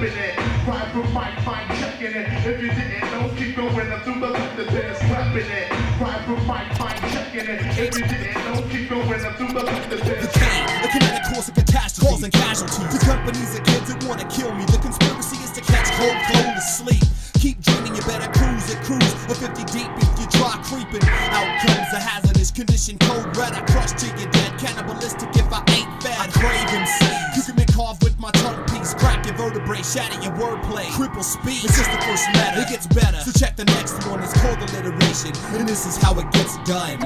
repping it. Ride from mic checking it. If you didn't know, keep going up through the dance, repping it. Ride from mic checking it. If you didn't know, keep going up through the dance. The cane, a kinetic course of catastrophes causing casualties. The companies of kids that wanna kill me. The conspiracy is to catch cold flow to sleep. Keep dreaming, you better cruise it, cruise a 50 deep if you try creeping. Out comes a hazardous condition, code red. I crush till you're dead, cannibalistic if I ain't fed. I crave MCs. You can be carved with my tongue piece, crack your vertebrae, shatter your wordplay, cripple speech. It's just the first letter, it gets better. So check the next one, it's called alliteration, and this is how it gets done.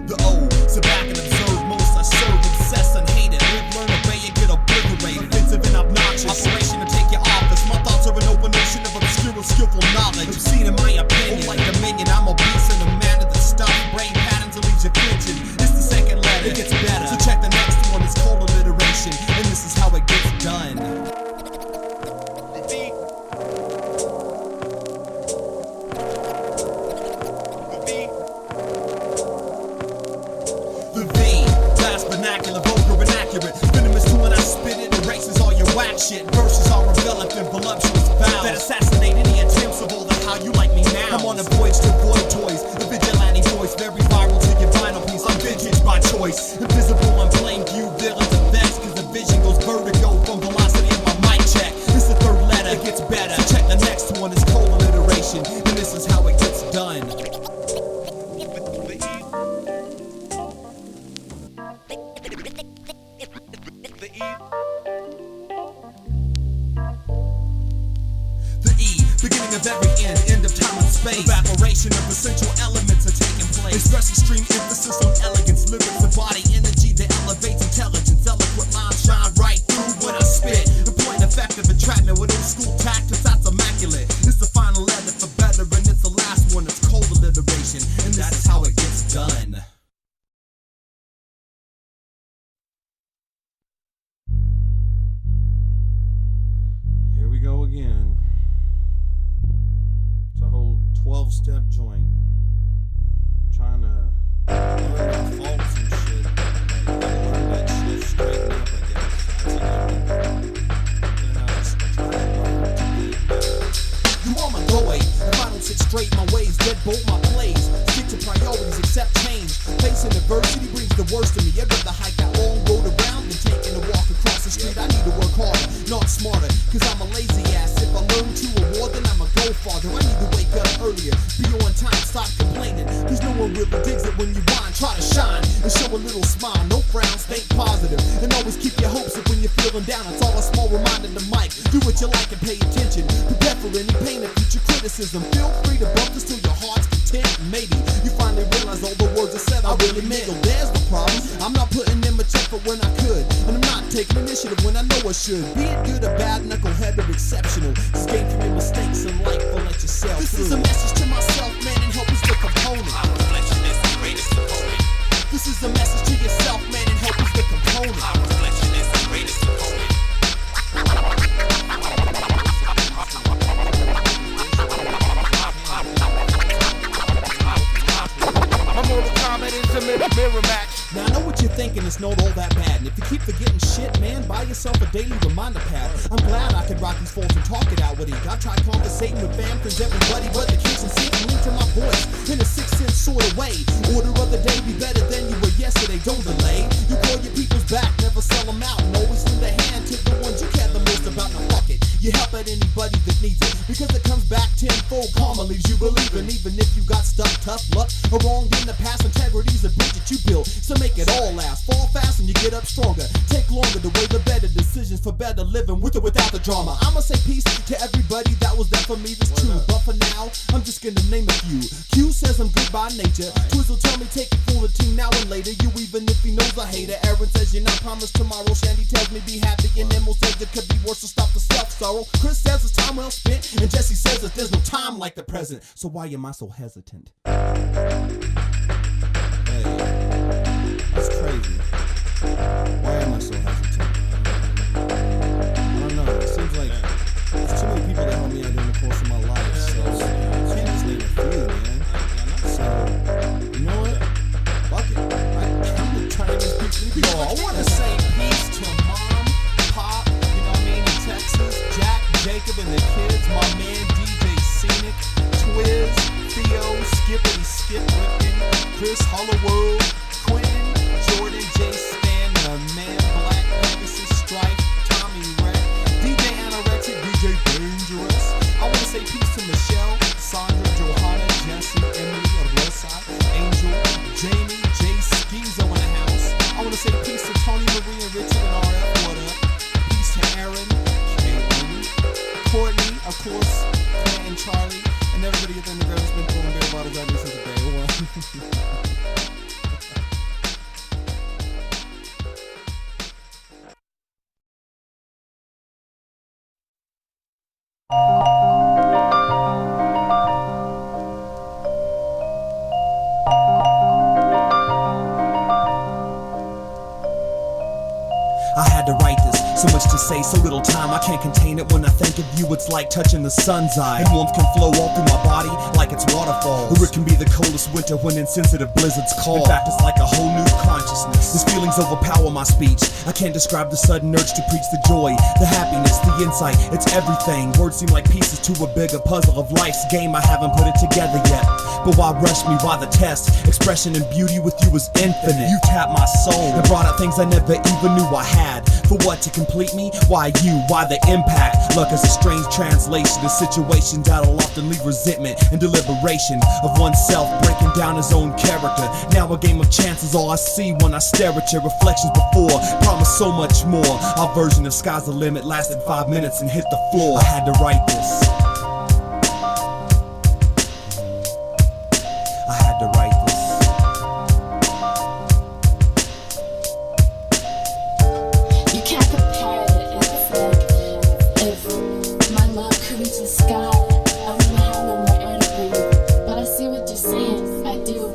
The O, sit back and observe most I serve, obsess and hate it. Live, learn, obey, and get obliterated. Offensive and obnoxious. Operation to take your office. My thoughts are an open ocean of obscure and skillful knowledge. Obscene in my opinion. Oh, like Dominion, I'm obese and a man of the stuff. Brain patterns that leaves you flinching. It's the second letter, it gets better. So check the next one, it's called alliteration, and this is how it gets done. Vernacular, vulgar, inaccurate. Venomous to when I spit it, erases all your whack shit. Verses are enveloped in voluptuous vows that assassinate any attempts of all the how you like me now. I'm on a voyage to avoid toys, a vigilante voice, very viral to your vinyl piece. I'm vintage by choice, invisible on plain view, villains of vex, cause the vision goes vertigo from velocity of my mic check. This is the third letter, it gets better. So check the next one, it's called alliteration, and this is how it gets done. Beginning of every end of time and space. Evaporation of essential elements are taking place. Express extreme emphasis on elegance, lyrics and body energy that elevates intelligence. Eloquent lines shine right through when I spit. Employing effective entrapment with old school tactics, that's immaculate. It's the final letter for better, and it's the last one. It's called alliteration, and that is how it gets done. Here we go again. 12-step joint, trying to learn my faults and shit. Learn that shit, straighten up, I guess. That's a good one. And I was trying to learn to be better. You on my go way, if I don't sit straight my ways, deadbolt my plays. Stick to priorities, accept change. Facing adversity brings the worst of me. I'd rather hike that long road around than taking a walk across the street. I need to work harder, not smarter, cause I'm a lazy ass. If I learn to award, then I'ma go farther. I need to wake up earlier, be on time, stop complaining, cause no one really digs it when you whine. Try to shine and show a little smile, no frowns, think positive, and always keep your hopes up when you're feeling down. It's all a small reminder to Mike, do what you like and pay attention. Prepare for any pain and future criticism. Feel free to bump this till your heart's content. Maybe you finally realize all the words I said I really meant. So there's the problem, I'm not putting in much effort when I could, and I'm not taking initiative when I know I should. Be it good or bad, knucklehead or exceptional, just gain from your mistakes in life or let yourself through. This is a message to myself, man, and hope is the component. My reflection is the greatest component. This is a message to yourself, man, and hope is the component. My reflection is the greatest component. My Mortal Kombat is a mirror match. Now I know what you're thinking, it's not all that bad. And if you keep forgetting shit, man, buy yourself a daily reminder pad. I'm glad I could rock these faults and talk it out with ink. I tried conversating with fam, friends, everybody, but the kitchen sink moved to my voice in a 6th sense sort of way. Order of the day, be better than you were yesterday, don't delay. You call your people's back, never sell them out, and always lend a hand to the ones you care the most about. Now fuck it, you help out anybody that needs it, because it comes back tenfold. Karma leaves you believing, even if you got stuck, tough luck, or wrong in the past. Integrity's a bridge that you built, so make it all last. Fall fast and you get up stronger. Take longer to weigh the better decisions for better living, with or without the drama. I'ma say peace to everybody that was there for me, that's true. But for now, I'm just gonna name a few. Q says I'm good by nature. Twizzle tell me take it for the team now and later. You even if he knows I hate it. Aaron says you're not promised tomorrow. Shandi tells me be happy, and Nemo says it could be worse, so stop the self-sorrow. Kris says it's time well spent, and Jesse says that there's no time like the present. So why am I so hesitant? Hey, that's crazy. Why am I so hesitant? I don't know. It seems like there's too many people that helped me out during the course of my life. So I can't just name a few, man. So Yo, I wanna say peace to Mom, Pop, you know what I mean, in Texas, Jack, Jacob, and the kids, my man DJ Scenic, Twiz, Theo, Skippity Skip Ripkin, Kris, Harlow, Quinn, Jordan, J Stan, the man Black, Pegasus, Strife, Tommy Wreck, DJ Anorexic, DJ Dangerous. I wanna say peace to Michelle, Sandra, Johanna, Jesse, Emily, Rosa, Angel, Jamie, Jay Skeezo in the house. I wanna say peace to Tony, Marie, and Richard and RF. What up? Peace to Aaron, Caitlin, Courtney, of course, Clint and Charlie, and everybody at the underground has been throwing beer bottles at me since day one. I had to write this, so much to say, so little time, I can't contain it. When I think of you, it's like touching the sun's eye, and warmth can flow all through my body like it's waterfalls, or it can be the coldest winter when insensitive blizzards call. In fact, it's like a whole new consciousness. These feelings overpower my speech. I can't describe the sudden urge to preach the joy, the happiness, the insight, it's everything. Words seem like pieces to a bigger puzzle of life's game. I haven't put it together yet, but why rush me? Why the test? Expression and beauty with you is infinite. You tapped my soul and brought out things I never even knew I had. For what, to complete me? Why you? Why the impact? Luck is a strange translation of situations that'll often leave resentment and deliberation of oneself, breaking down his own character. Now a game of chance is all I see when I stare at your reflections before. Promise so much more. Our version of Sky's the Limit lasted 5 minutes and hit the floor. I had to write this. I had to write this. You can't compare it. It's like if my love could reach the sky, I wouldn't have no more air to breathe. But I see what you're saying, I do.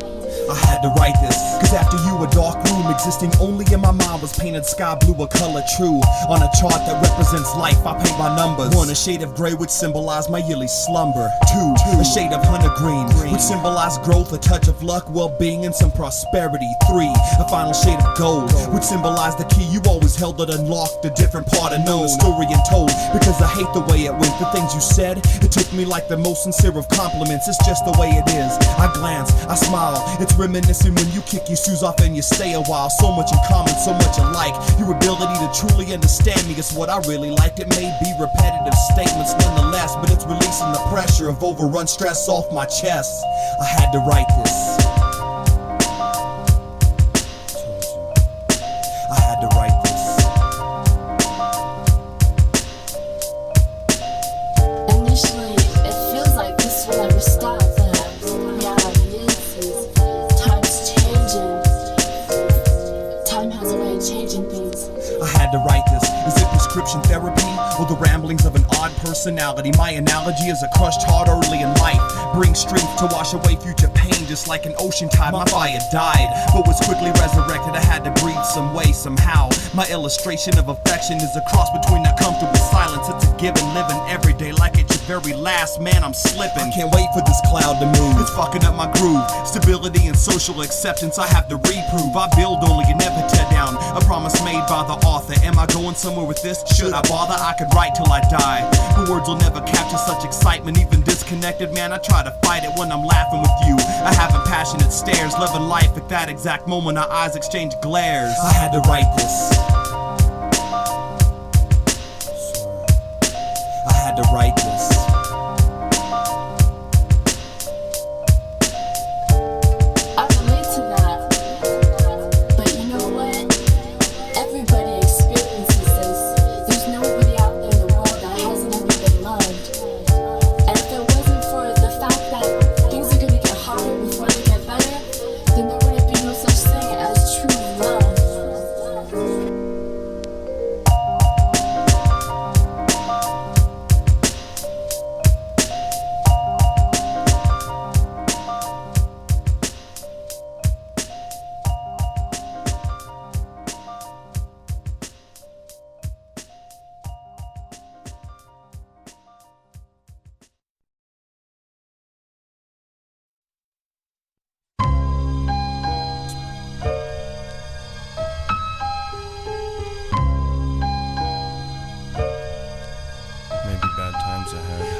I had to write this, cause after you a dark room existing only in my mind was painted sky blue, a color true. On a chart that represents life, I paint my numbers. 1, a shade of gray which symbolized my yearly slumber. 2, a shade of hunter green which symbolized growth, a touch of luck, well-being, and some prosperity. 3, a final shade of gold which symbolized the key you always held that unlocked a different part of known story and told. Because I hate the way it went, the things you said, it took me like the most sincere of compliments. It's just the way it is. I glance, I smile, it's reminiscent when you kick your shoes off and you stay a while. So much in common, so much alike. Your ability to truly understand me is what I really liked. It may be repetitive statements nonetheless, but it's releasing the pressure of overrun stress off my chest. I had to write this. I had to write this. Initially, it feels like this will never stop, but reality is time's changing. Time has a way of changing things. I had to write this. Is it prescription therapy or the ramblings of an odd personality? My analogy is a crushed heart early in life brings strength to wash away future pain, just like an ocean tide. My fire died, but was quickly resurrected. I had to breathe some way, somehow. My illustration of affection is a cross between a comfortable silence. It's a given, living every day like it's your very last. Man, I'm slipping. I can't wait for this cloud to move. It's fucking up my groove. Stability and social acceptance I have to reprove. I build only and never tear down. A promise made by the author. Am I going somewhere with this? Should I bother? I could write till I die, but words will never capture such excitement. Even disconnected, man, I try to fight it when I'm laughing with you. I have passionate stares, loving life. At that exact moment our eyes exchange glares. I had to write this. I had to write this. I relate to that, but you know what? Everybody experiences this. There's nobody out there in the world that hasn't ever been loved. And if it wasn't for the fact that things are gonna get harder before they get better, then there wouldn't be no such thing as true love.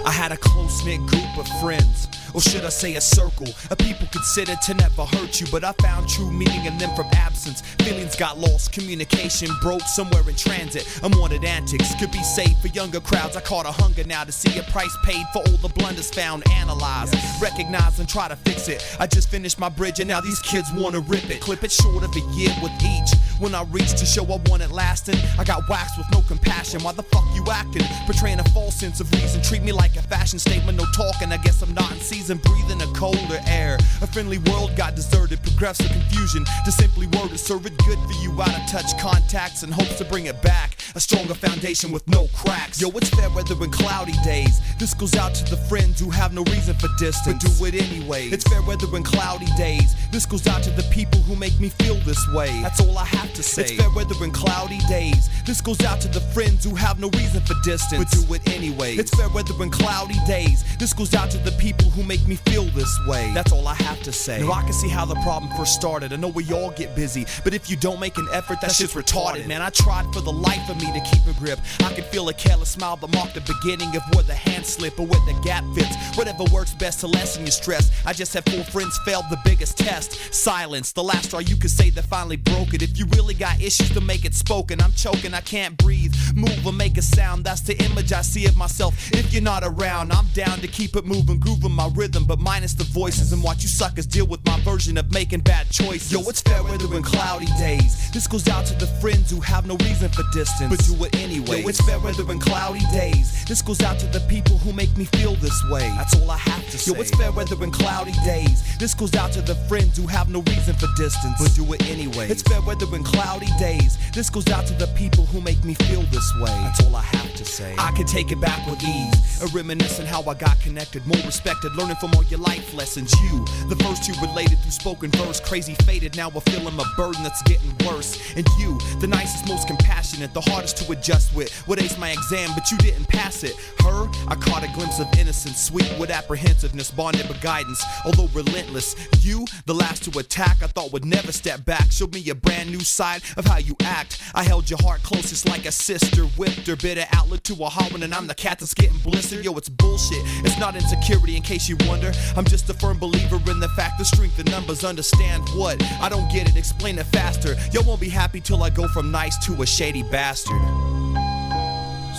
I had a close-knit group of friends, or should I say a circle, of people considered to never hurt you, but I found true meaning in them from absence. Feelings got lost, communication broke somewhere in transit. Unwanted antics could be safe for younger crowds. I caught a hunger now to see a price paid for all the blunders found. Analyze, recognize and try to fix it. I just finished my bridge and now these kids wanna rip it. Clip it short of a year with each. When I reached to show I want it lasting, I got waxed with no compassion. Why the fuck you acting? Portraying a false sense of reason. Treat me like a fashion statement, no talking. I guess I'm not in season, breathing a colder air. A friendly world got deserted, progressive confusion. To simply word it, serve it good for you. Out of touch contacts and hopes to bring it back. A stronger foundation with no cracks. Yo, it's fair weather and cloudy days. This goes out to the friends who have no reason for distance, but do it anyway. It's fair weather and cloudy days. This goes out to the people who make me feel this way. That's all I have to say. It's fair weather and cloudy days. This goes out to the friends who have no reason for distance, but do it anyway. It's fair weather and cloudy days. This goes out to the people who make me feel this way. That's all I have to say. Now I can see how the problem first started. I know we all get busy, but if you don't make an effort, that shit's retarded. Man, I tried for the life of me to keep a grip. I could feel a careless smile that marked the beginning of where the hand slip or where the gap fits. Whatever works best to lessen your stress. I just had 4 friends failed the biggest test. Silence, the last straw you could say that finally broke it. If you really got issues to make it spoken, I'm choking, I can't breathe. Move or make a sound, that's the image I see of myself. If you're not around, I'm down to keep it moving, grooving my rhythm, but minus the voices and watch you suckers deal with my version of making bad choices. Yo, it's fair weather and cloudy days. This goes out to the friends who have no reason for distance, but do it anyway. Yo, it's fair weather and cloudy days. This goes out to the people who make me feel this way. That's all I have to say. Yo, it's fair weather and cloudy days. This goes out to the friends who have no reason for distance, but do it anyway. It's fair weather and cloudy days. This goes out to the people who make me feel this way. That's all I have to say. I can take it back with ease, a reminiscing how I got connected, more respected, learning from all your life lessons. You, the first two related through spoken verse, crazy faded, now we're feeling a burden that's getting worse. And you, the nicest, most compassionate, the hardest to adjust with, would ace my exam, but you didn't pass it. Her, I caught a glimpse of innocence, sweet with apprehensiveness, bonded with guidance, although relentless. You, the last to attack, I thought would never step back, showed me a brand new side of how you act. I held your heart closest like a sister, whipped her bitter outlet to a hollering, and I'm the cat that's getting blistered. Yo, it's bullshit, it's not insecurity in case you wonder. I'm just a firm believer in the fact the strength in numbers. Understand what? I don't get it, explain it faster. Yo, won't be happy till I go from nice to a shady bastard.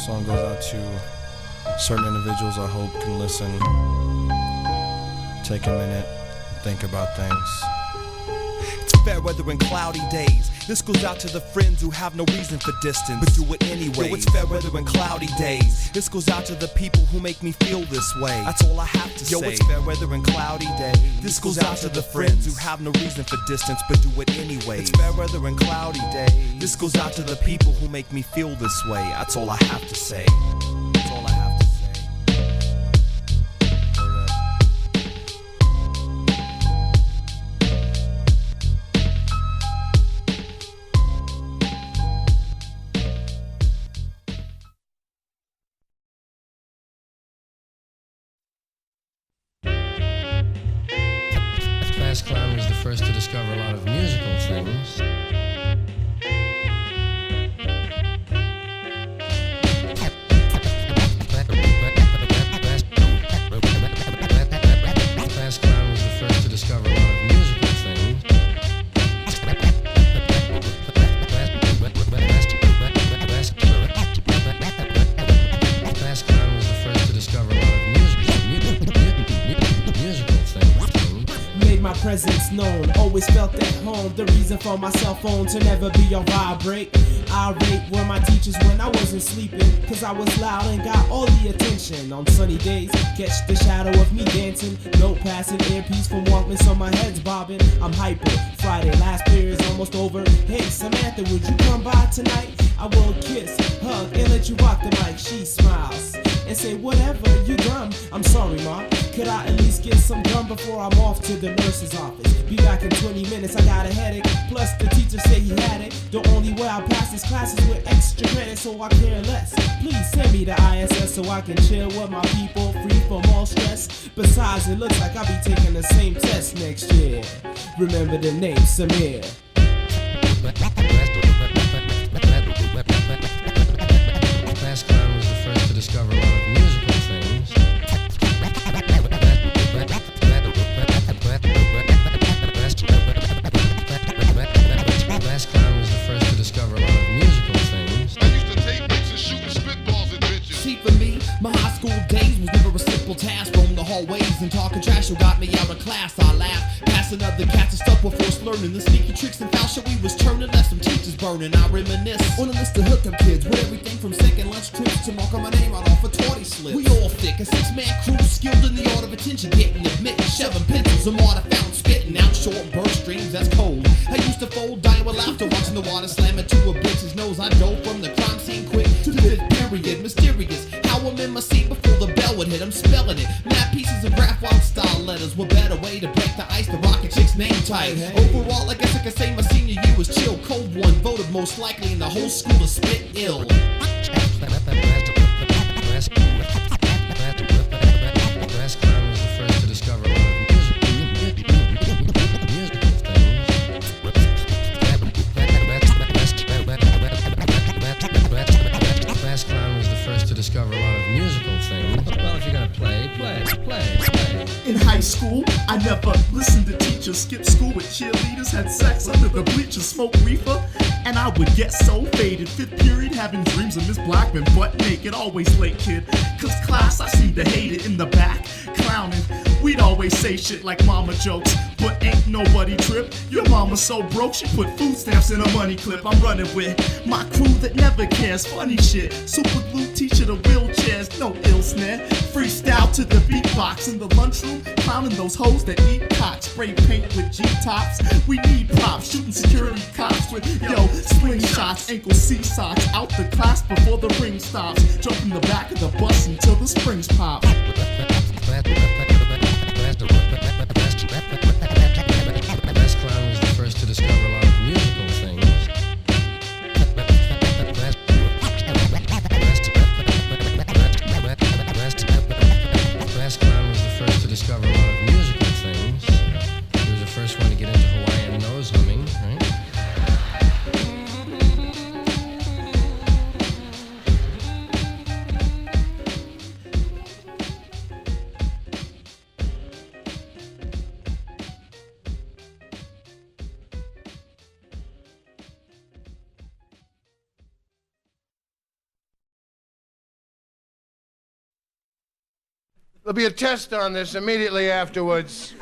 Song goes out to certain individuals I hope can listen, take a minute, think about things. It's fair weather and cloudy days. This goes out to the friends who have no reason for distance, but do it anyway. Yo, it's fair weather and cloudy days. This goes out to the people who make me feel this way. That's all I have to say. Yo, it's fair weather and cloudy days. This goes out to the friends who have no reason for distance, but do it anyway. It's fair weather and cloudy days. This goes out to the people who make me feel this way. That's all I have to say. That's all I have to say. Clown was the first to discover a lot of musical things. Class Clown was the first to discover a lot of musical things. Class Clown was the first to discover a lot of musical things. Made my presence known, always felt at home. The reason for my cell phone to never be on vibrate. Irate were my teachers when I wasn't sleeping, cause I was loud and got all the attention. On sunny days, catch the shadow of me dancing. No passing earpiece from Walkman, so my head's bobbing. I'm hyper, Friday, last period's almost over. Hey Samantha, would you come by tonight? I will kiss, hug, and let you rock the mic. She smiles and say, whatever, you dumb. I'm sorry, Ma, could I at least get some gum before I'm off to the nurse's office? Be back in 20 minutes, I got a headache. Plus the teacher said he had it. The only way I'll pass his classes with extra credit, so I care less. Please send me to ISS so I can chill with my people, free from all stress. Besides, it looks like I'll be taking the same test next year. Remember the name, Samir. Class Clown was the first to discover a lot of musical things. hallways and talking trash who got me out of class. I laughed, passing other cats and stuff with forced learning. The sneaky tricks and foul shit we was turning, left some teachers burning. I reminisce on a list of hookup kids with everything from second lunch trips to marking my name out off a 20 slip. We all thick, a 6-man crew skilled in the art of attention getting, admitting, shoving pencils and water fountain, spitting out short burst streams. That's cold. I used to fold, dying with laughter, watching the water slam into a bitch's nose. I dove from the crime scene quick to the fifth period. Mysterious how I'm in my seat before the bell would hit. I'm spelling it. Mad pieces of graph wild style letters. What better way to break the ice? The rocket chick's name tag. Overall, I guess I could say my senior year was chill. Cold one, voted most likely in the whole school to spit ill. Last clown was the first to discover a lot of Last clown was the first to discover a lot of musical things. Well, if you're gonna play. In high school, I never listened to teachers, skipped school with cheerleaders, had sex under the bleachers, smoked reefer, and I would get so faded. 5th period, having dreams of Miss Blackman, butt naked, always late, kid. Cause class, I seemed to hate it. In the back, clowning, we'd always say shit like mama jokes, but ain't nobody trip. Your mama so broke, she put food stamps in a money clip. I'm running with my crew that never cares, funny shit. Super glue teacher to wheelchairs, no ill snare. Freestyle to the beatbox in the lunchroom, clowning those hoes that eat cock. Spray paint with G-tops, we need props. Shooting security cops with, yo, slingshots. Ankle C-socks, out the class before the ring stops. Jump in the back of the bus until the springs pop. Last clown was the first to discover a lot of musical things. Last clown was the first to discover a lot of musical things. He was the first one to get into Hawaiian nose humming, right? There'll be a test on this immediately afterwards.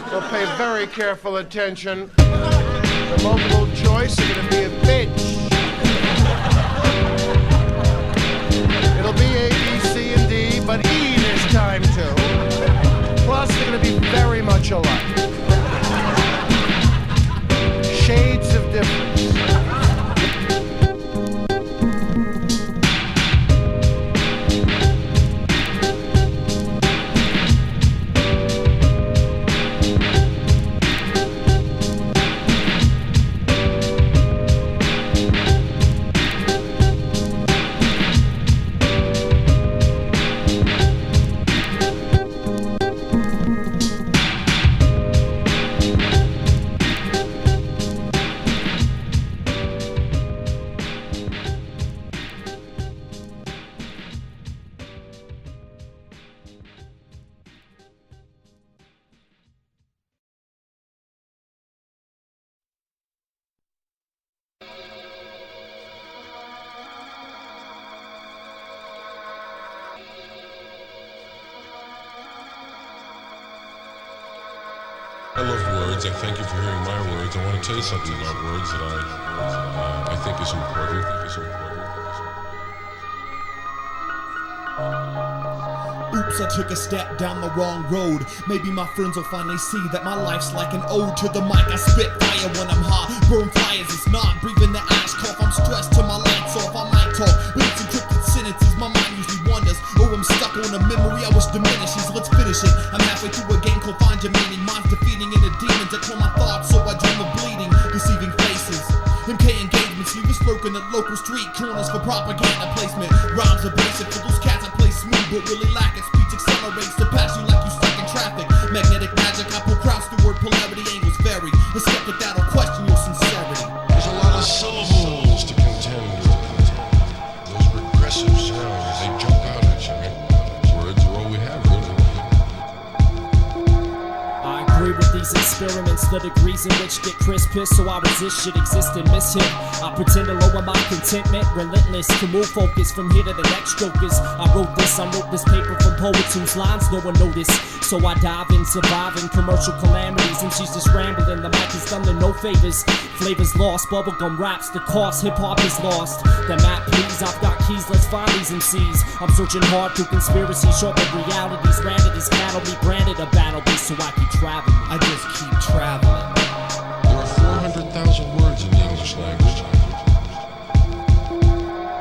So pay very careful attention. The multiple choice is going to be a bitch. It'll be A, B, C, and D, but E this time too. Plus, they're going to be very much alike. Shades of difference. I love words. I thank you for hearing my words. I want to tell you something about words that I think is important. Oops, I took a step down the wrong road. Maybe my friends will finally see that my life's like an ode to the mic. I spit fire when I'm hot, burn fires, it's not breathing the ash cough. I'm stressed till my lights off. I might talk with encrypted sentences. My mind usually wanders. Oh, I'm stuck on a memory I wish diminishes. Let's finish it. I'm halfway through a game called Find Your Meaning. Minds defeating inner demons that call my thoughts, so I dream of bleeding, deceiving faces. MK engagements, leave us lurking at local street corners for propaganda placement. Rhymes are basic for those cats I play smooth, but really lack it. Speech accelerates to pass you like you stuck in traffic. Magnetic magic, I pull crowds through word polarity, angles vary. A skeptic that'll question your sincerity. There's a lot of syllables to contend with. Those regressive sounds, they jump out at you, right? Words are all we have, really. I agree with these experiments, the degrees in which get Kris pissed, so I resist shit, exist and miss him. I pretend to lower my contentment, relentless to move focus from here to the next strokers. I wrote this paper from poets whose lines no one noticed. So I dive in, surviving commercial calamities, and she's just rambling. The mic is done to no favors. Flavors lost, bubblegum raps, the cost, hip hop is lost. The map, please, I've got keys, let's find these MCs. I'm searching hard through conspiracy, short of realities. Branded as cattle, me branded a battle beast, so I keep traveling. I just keep traveling. There are 400,000 words in the English language.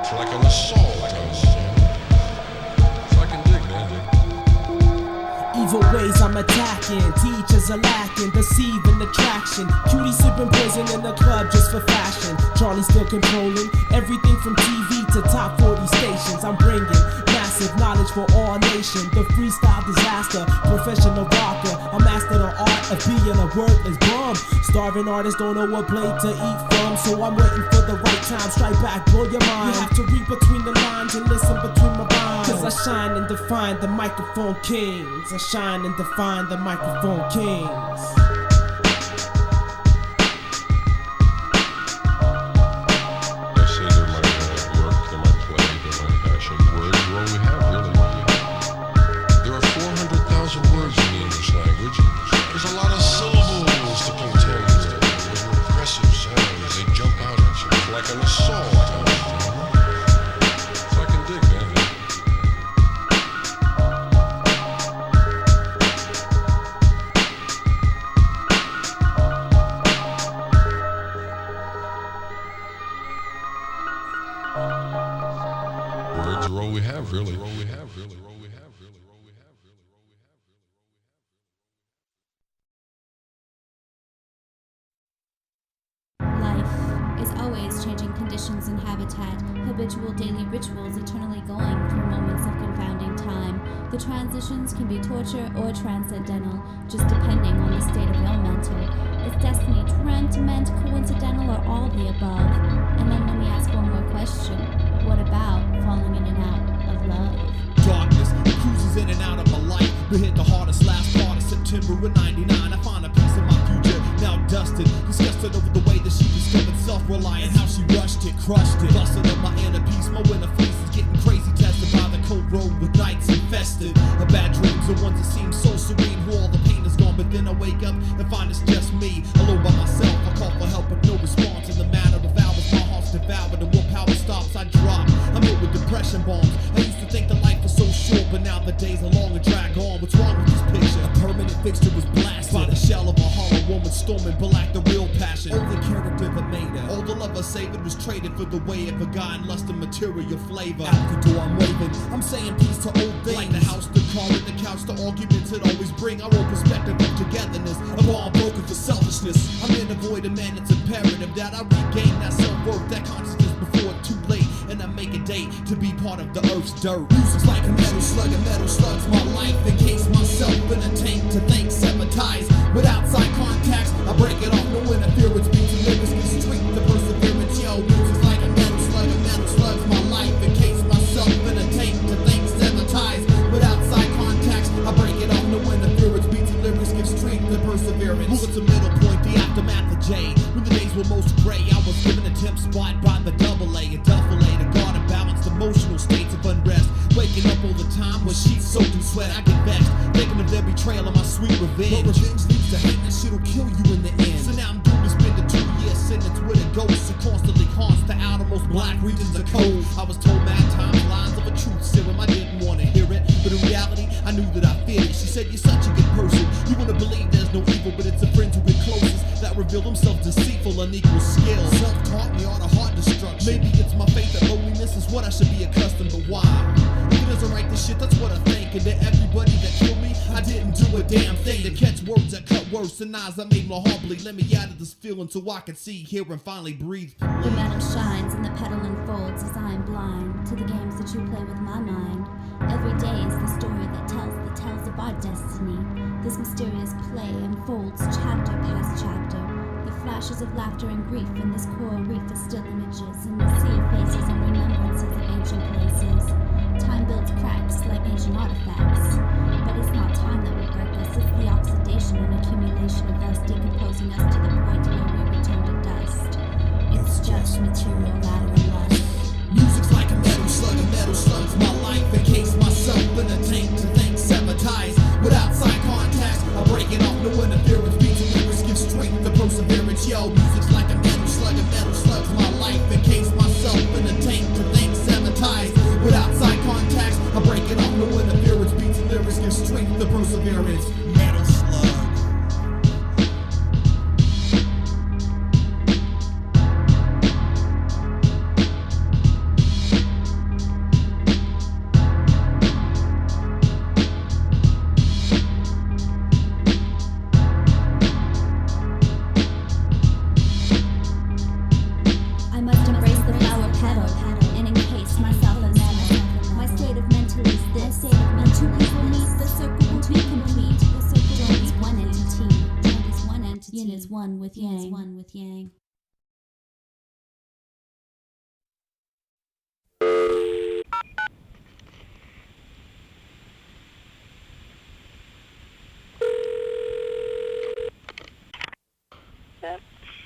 It's like an assault. Evil ways I'm attacking, teachers are lacking, deceiving attraction. Cutie sipping poison in the club just for fashion. Charlie still controlling everything from TV to top 40 stations. I'm bringing massive knowledge for all nations. The freestyle disaster, professional rocker. I master the art of being a wordless bum. Starving artists don't know what plate to eat from, so I'm waiting for the right time. Strike back, blow your mind. You have to read between the lines and listen between my rhymes. Cause I shine and define the microphone kings. I shine and define the microphone kings. And habitat, habitual daily rituals eternally going through moments of confounding time. The transitions can be torture or transcendental, just depending on the state of your mental. Is destiny dreamt, meant, coincidental, or all the above? And then let me ask one more question. What about falling in and out of love? Darkness cruises in and out of my life. We hit the hardest last part of September of '99. I find a piece of my future now dusted, disgusted over the way that she discovered self-reliant, how she rushed it, crushed it, busted up my inner peace. My winter fleece is getting crazy, tested by the cold road with nights infested. The bad dreams are ones that seem so serene, where all the pain is gone, but then I wake up and find it's just me, alone by myself. I call for help but no response. In the matter of hours, my heart's devoured, and willpower stops, I drop. I'm hit with depression bombs. I used to think that life was so short, but now the days are long and drag on. What's wrong with this picture? A permanent fixture was blasted by the shell of a hollow woman storming, but lacked the real passion. Only character that made her. All the love I saved was traded for the way of a guy and lust and material flavor. Out the door I'm waving, I'm saying peace to old things, like the house, the car, and the couch. The arguments that always bring our own perspective of togetherness. A ball broken for selfishness. I'm in a void of man, it's imperative that I regain that self-worth, that consciousness before it's too late. And I make a date to be part of the earth's dirt. Music's like a metal slug, and metal slugs my life. Encase myself in a tank to think, sabotage. With outside contacts, I break it off, no interference. Beats and lyrics, be street the perseverance. Yo, music's like a metal slug, and metal slugs my life. Encase myself in a tank to think, sabotage. With outside contacts, I break it off, no interference. Beats and lyrics, give street the perseverance. What's the middle point, the aftermath of J? When the days were most gray, I was given a temp spot by the double A, a duffel A, to guard and balance emotional states of unrest. Waking up all the time with sheets soaked in sweat, I get vexed, thinking of their betrayal of my sweet revenge. But revenge leads to hate, and shit'll kill you in the end. So now I'm doomed to spend a 2-year sentence with a ghost who constantly haunts the outermost black regions of cold. I was told mad times, lines of a truth serum, I didn't want to hear it, but in reality, I knew that I feared it. She said, you're such a good person, you wanna believe there's no evil, but it's the friends who get closest that reveal themselves deceitful, unequal skill. Self-taught me art of heart destruction. Maybe it's my faith that loneliness is what I should be accustomed, but why? If it doesn't write this shit, that's what I think. And to everybody that killed me, I didn't do a damn thing to catch words that cut worse and eyes that made my heart bleed. Let me out of this feeling so I can see, hear, and finally breathe. The metal shines and the pedal unfolds as I am blind to the games that you play with my mind. Every day is the story that tells the tales of our destiny. This mysterious play unfolds chapter past chapter. The flashes of laughter and grief in this coral reef is still images in the sea of faces and remembrances of ancient places. Time builds cracks like ancient artifacts, but it's not time that will break us, it's the oxidation and accumulation of us deep in a tank to think, sabotage without sight contact. I break it off, no interference, beats and lyrics give strength to perseverance. Yo, music's like a metal slug's my life. Encase myself in a tank to think, sabotage without sight contact. I break it off, no interference, beats and lyrics give strength to perseverance. Metal slug. I must embrace the flower petal and encase myself in metal. My state of mental is this. When two people meet, the circle will be complete. The circle joint is one entity. Joint is one entity. Yin is one with yang. Yin is one with yang.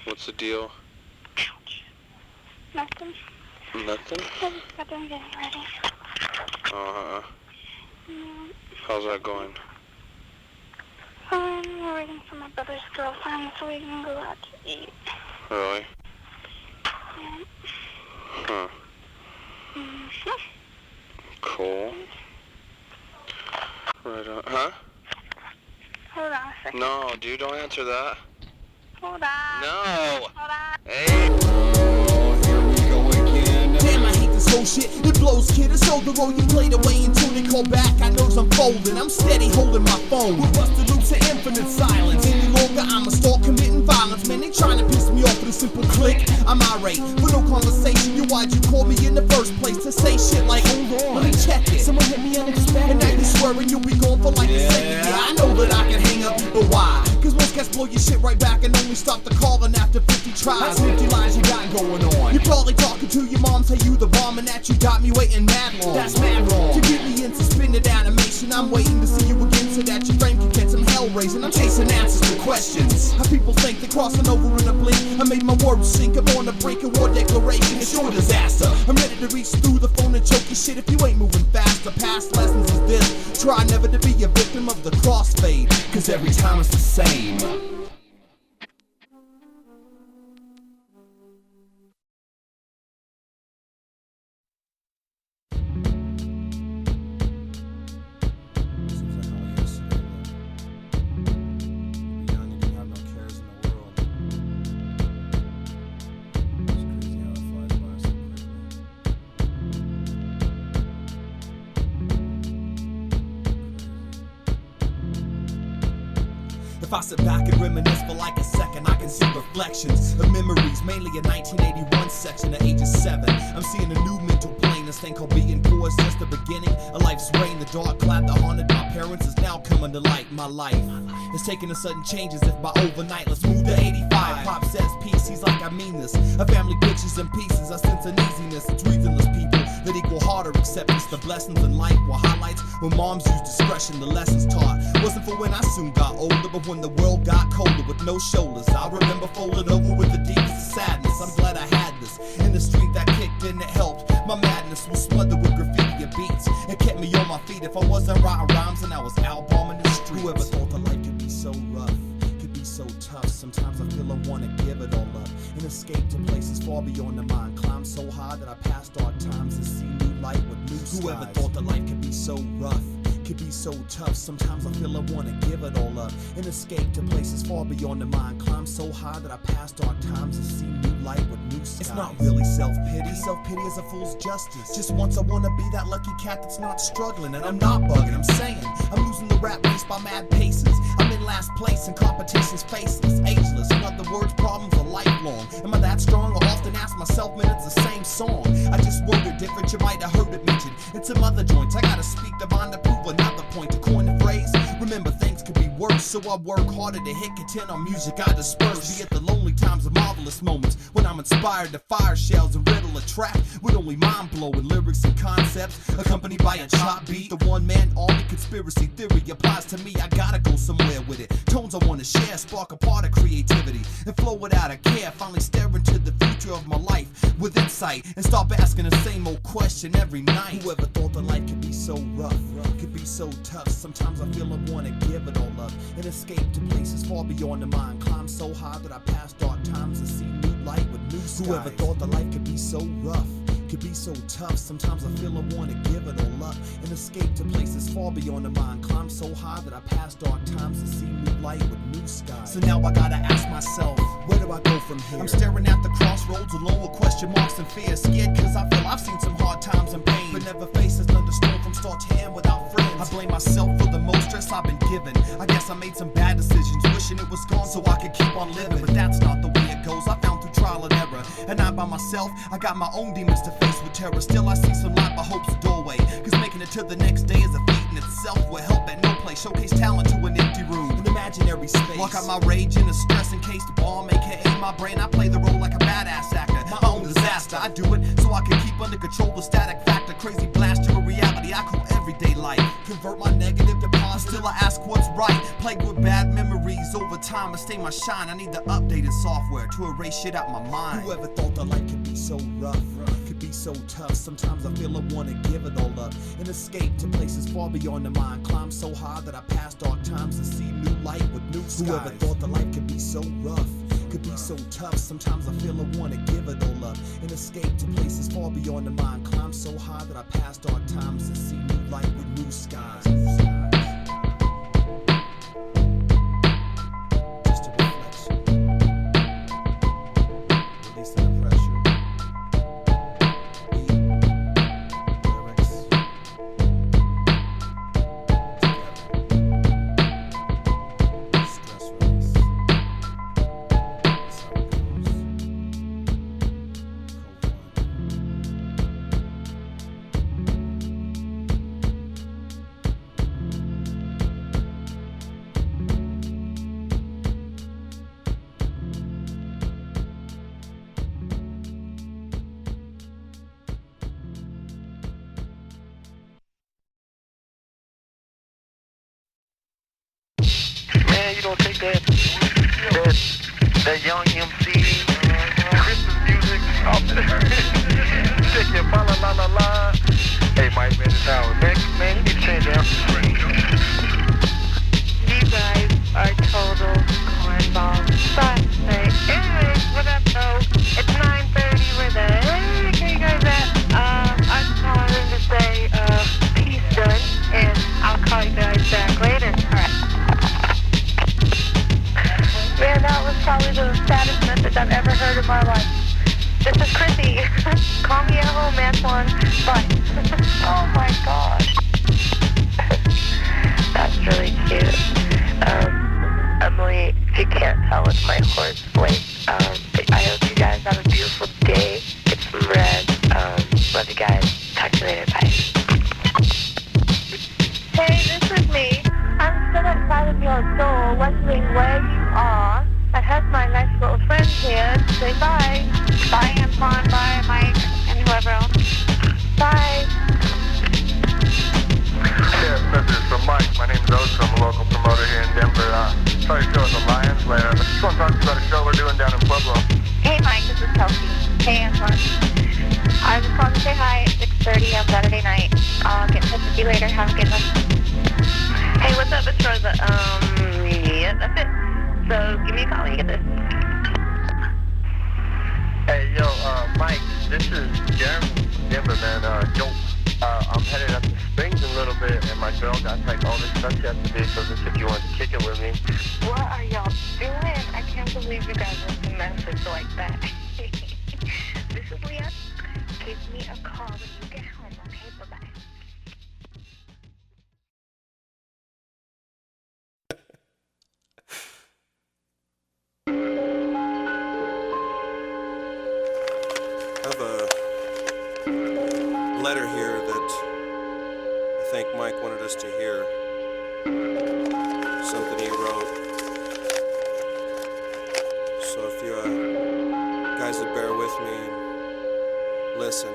What's the deal? Nothing. Nothing? I've been getting ready. How's that going? We're waiting for my brother's girlfriend so we can go out to eat. Really? Yeah. Huh. Mm-hmm. Cool. Right on. Huh? Hold on a second. No, dude, don't answer that. Hold on. No! Hold on. Hey! Here we go again. Damn, I hate this whole shit. It blows, kid. It's over. Roll you played away until they call back. I knows I'm folding. I'm steady holding my phone. With busted loops of infinite silence. Any longer, I'm a stalk committing violence. Man, they trying to piss me off with a simple click. I'm irate for no conversation. You why'd you call me in the first place to say shit like, hold on, let me check it. Someone hit me unexpected. And now you swearing you'll be gone for like a second. Yeah, I know that I can hang up, but why? Cause most cats blow your shit right back and only stop the calling after 50 tries. That's 50 lies you got going on. You're probably talking to your mom, say you the bomb, and that you got me waiting mad long. That's mad wrong. To get me into suspended animation, I'm waiting to see you again so that your frame can get some hell raising. I'm chasing answers to questions. How people think they're crossing over in a blink. I made my words sink. I'm on the brink of war declaration. It's your disaster. I'm ready to reach through the phone and choke your shit if you ain't moving faster. Past lessons is this. Try never to be a victim of the crossfade. Cause every time it's the same. If I sit back and reminisce for like a second, I can see reflections of memories, mainly a 1981 section at age of 7. I'm seeing a new mental plane, this thing called being poor is just the beginning. A life's reign, the dark cloud that haunted my parents is now coming to light. My life is taking a sudden change as if by overnight. Let's move to 85. Pop says peace, he's like I mean this. A family pictures in pieces, I sense uneasiness. It's reasonless people that equal harder acceptance. The blessings in life were highlights when moms used discretion. The lessons taught wasn't for when I soon got older, but when the world got colder with no shoulders. I remember folding over with the deepest of sadness. I'm glad I had this in the street that kicked in, it helped. My madness was smothered with graffiti and beats. It kept me on my feet if I wasn't writing rhymes and I was out bombing the streets. Whoever thought that life could be so rough, could be so tough. Sometimes I feel I wanna give it all up and escape to places far beyond the mind. Climb so high that I passed hard times to see new light with new skies. Whoever thought that life could be so rough, could be so tough. Sometimes I feel I wanna give it all up and escape to places far beyond the mind. Climb so high that I passed hard times to see new light with new skies. It's not really self-pity. Self-pity is a fool's justice. Just once I wanna be that lucky cat that's not struggling. And I'm not bugging, I'm saying I'm losing the rap race by mad paces. I'm in last place and competition's faceless, ageless. In other words, problems are lifelong. Am I that strong? I often ask myself, man, it's the same song. I just word it different, you might have heard it mentioned. It's some other joints, I gotta speak the mind to prove another point. To coin the phrase, remember things could be worse. So I work harder to hit content on music I disperse. Be it the lonely times or marvelous moments when I'm inspired to fire shells and riddle a track with only mind-blowing lyrics and concepts, accompanied by a chop beat. The one-man army conspiracy theory applies to me. I gotta go somewhere with it. Tones I wanna share, spark a part of creativity and flow without a care. Finally stare into the future of my life with insight and stop asking the same old question every night. Whoever thought that life could be so rough, could be so tough? Sometimes I feel I wanna give it all up and escape to places far beyond the mind. Climb so high that I pass dark times and see new light with new skies. Whoever thought that life could be so rough, could be so tough? Sometimes I feel I wanna give it all up and escape to places far beyond the mind. Climb so high that I pass dark times and see new light with new skies. So now I gotta ask myself, where do I go from here? I'm staring at the crossroads alone with question marks and fear. Scared cause I feel I've seen some hard times and pain, but never faced a thunderstorm from start to end without friends. I blame myself for the most stress I've been given. I guess I made some bad decisions, wishing it was gone so I could keep on living. But that's not the way it goes. I found through trial and error, and not by myself. I got my own demons to face with terror. Still I see some light by hope's doorway, cause making it to the next day is a feat in itself. Will help at no place, showcase talent to an empty room, an imaginary space. Lock out my rage and the stress in case the bomb, aka my brain. I play the role like a badass actor, my own disaster. I do it so I can keep under control the static factor. Crazy blast to a reality I call everyday life. Convert my negative to positive, still I ask what's right. Plagued with bad memories over time, I stay my shine. I need the updated software to erase shit out my mind. Whoever thought that life could be so rough, could be so tough? Sometimes I feel I wanna give it all up and escape to places far beyond the mind. Climb so high that I pass dark times and see new light with new skies. Whoever thought that life could be so rough, could be so tough? Sometimes I feel I wanna give it all up and escape to places far beyond the mind. Climb so high that I pass dark times and see new light with new skies. Just a reflection, releasing the pressure. Beat, lyrics, together. Stress release. That's how it goes. Man, you don't take that young MC, Christmas music off there. Take your la la la la. Hey, Mike, man, it's Howard. Man, you need to change that. You guys are total cornballs. But, anyways, what up, though? It's 9:30. We're there. Hey, where you guys at? I'm calling to say, peace done, and I'll call you guys back later. Alright. Man, that was probably the saddest message I've ever heard in my life. This is Chrissy. Call me at home, Antoine. Bye. Oh my god. That's really cute. Emily, if you can't tell, it's my horse voice. I hope you guys have a beautiful day. Get some rest. Love you guys. Talk to you later. Bye. Hey, this is me. I'm still inside of your door, wondering where you are. I have my nice little friend here to say bye. Bye, Antoine. Bye, Mike. And whoever else. Bye. Yes, this is Mike. My name is Otis. I'm a local promoter here in Denver. Sorry to show us the Lions later. I just want to talk to you about a show we're doing down in Pueblo. Hey, Mike. This is Kelsey. Hey, Antoine. I just wanted to say hi at 6:30 on Saturday night. I'll get in touch with you later. Have a good one. Hey, what's up? It's Rosa. Yeah, that's it. So give me a call when you get this. Hey, yo, Mike, this is Jeremy from Denver, man. I'm headed up to Springs in a little bit, and my girl got like all this stuff she has to do, so just if you want to kick it with me. What are y'all doing? I can't believe you guys left a message like that. This is Leah. Give me a call when you get home, okay? Bye-bye. I have a letter here that I think Mike wanted us to hear. Something he wrote. So if you guys would bear with me and listen.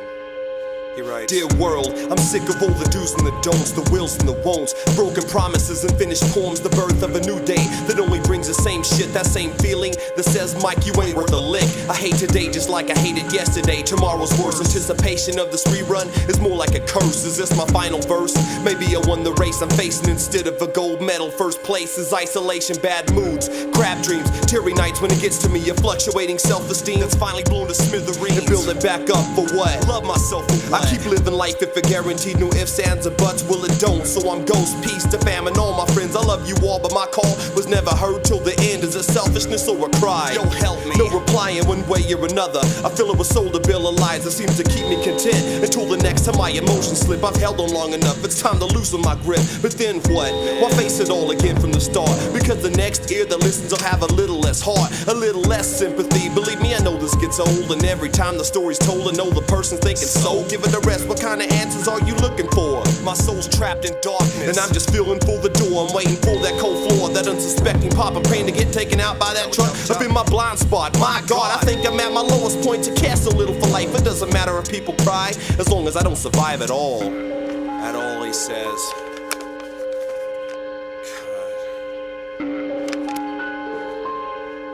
He writes, Dear world, I'm sick of all the do's and the don'ts, the wills and the won'ts, broken promises and finished poems, the birth of a new day that only brings the same shit, that same feeling that says, Mike, you ain't worth a lick. I hate today just like I hated yesterday. Tomorrow's worse. Anticipation of this rerun is more like a curse. Is this my final verse? Maybe I won the race I'm facing instead of a gold medal. First place is isolation, bad moods, crab dreams, teary nights when it gets to me, a fluctuating self-esteem that's finally blown to smithereens. And build it back up for what? Love myself for what? I keep living life if it guaranteed no ifs, ands, or buts. Well, it don't, so I'm ghost. Peace to fam and all my friends. I love you all, but my call was never heard till the end. Is it selfishness or a cry? Yo, help me. No replying one way or another. I fill it with soul, a bill of lies that seems to keep me content until the next time my emotions slip. I've held on long enough, it's time to loosen my grip. But then what? Why face it all again from the start? Because the next ear that listens will have a little less heart, a little less sympathy. Believe me, I know this gets old, and every time the story's told, I know the person's thinking so. Give it a rest, what kind of answers are you looking for? My soul's trapped in darkness, and I'm just feeling for the door. I'm waiting for that cold floor, that unsuspecting pop. I'm praying to get taken out by that truck up in my blind spot. My God, I think I'm at my lowest point to cast a little for life. It doesn't matter if people cry, as long as I don't survive at all. At all, he says.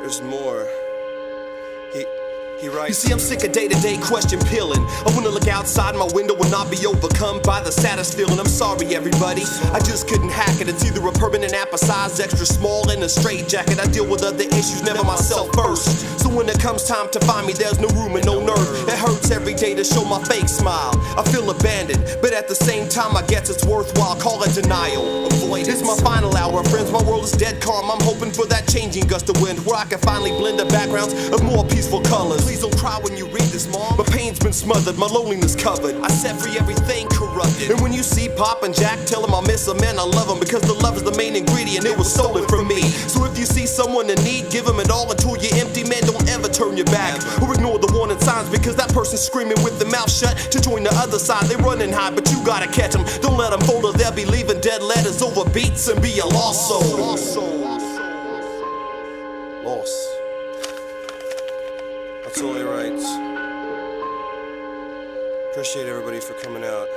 There's more. He writes, you see, I'm sick of day-to-day question peeling. I wanna look outside my window and not be overcome by the saddest feeling. I'm sorry, everybody, I just couldn't hack it. It's either a permanent apple size, extra small, and a straight jacket. I deal with other issues, never myself first. So when it comes time to find me, there's no room and no nerve. It hurts every day to show my fake smile. I feel abandoned, but at the same time, I guess it's worthwhile. Call it denial. Avoidance. It's my final hour, friends. My world is dead calm. I'm hoping for that changing gust of wind where I can finally blend the backgrounds of more peaceful colors. Please don't cry when you read this, Mom. My pain's been smothered, my loneliness covered. I set free everything corrupted. And when you see Pop and Jack, tell them I miss them and I love them, because the love is the main ingredient. It was stolen from me. So if you see someone in need, give them it all until you're empty, man. Don't ever turn your back or ignore the warning signs, because that person's screaming with their mouth shut to join the other side. They run and hide, but you gotta catch them. Don't let them fold or they'll be leaving dead letters over beats and be a lost soul. Lost. That's all he writes. Appreciate everybody for coming out.